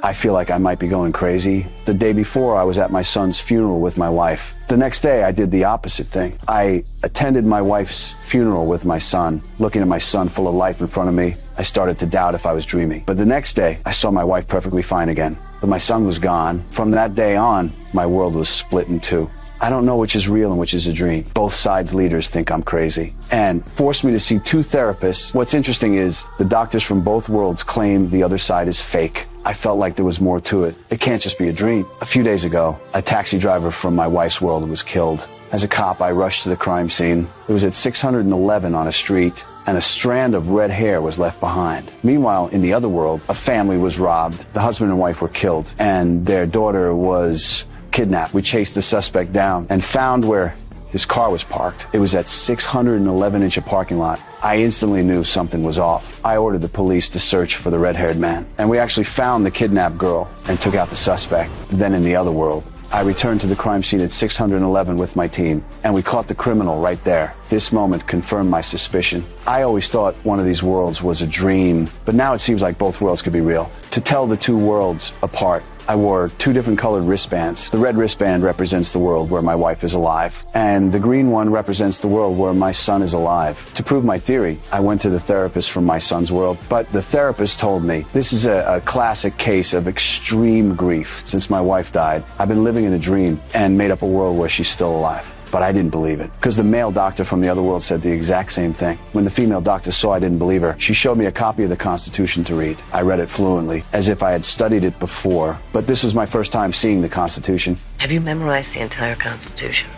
I feel like I might be going crazy. The day before, I was at my son's funeral with my wife. The next day, I did the opposite thing. I attended my wife's funeral with my son. Looking at my son full of life in front of me, I started to doubt if I was dreaming. But the next day, I saw my wife perfectly fine again. But my son was gone. From that day on, my world was split in two. I don't know which is real and which is a dream. Both sides' leaders think I'm crazy and forced me to see two therapists. What's interesting is the doctors from both worlds claim the other side is fake. I felt like there was more to it. It can't just be a dream. A few days ago, a taxi driver from my wife's world was killed. As a cop, I rushed to the crime scene. It was at 611 on a street, and a strand of red hair was left behind. Meanwhile, in the other world, a family was robbed. The husband and wife were killed, and their daughter was kidnapped. We chased the suspect down and found where his car was parked. It was at 611-inch parking lot. I instantly knew something was off. I ordered the police to search for the red-haired man, and we actually found the kidnapped girl and took out the suspect. Then in the other world, I returned to the crime scene at 611 with my team, and we caught the criminal right there. This moment confirmed my suspicion. I always thought one of these worlds was a dream, but now it seems like both worlds could be real. To tell the two worlds apart, I wore two different colored wristbands. The red wristband represents the world where my wife is alive, and the green one represents the world where my son is alive. To prove my theory, I went to the therapist from my son's world, but the therapist told me this is a classic case of extreme grief. Since my wife died, I've been living in a dream and made up a world where she's still alive. But I didn't believe it, because the male doctor from the other world said the exact same thing. When the female doctor saw I didn't believe her, she showed me a copy of the Constitution to read. I read it fluently, as if I had studied it before, but this was my first time seeing the Constitution. Have you memorized the entire Constitution?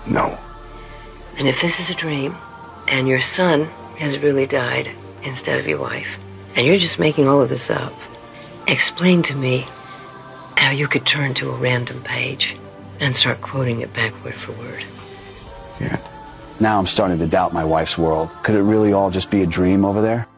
No. And if this is a dream, and your son has really died instead of your wife, and you're just making all of this up, explain to me how you could turn to a random page and start quoting it back word for word. Yeah. Now I'm starting to doubt my wife's world. Could it really all just be a dream over there?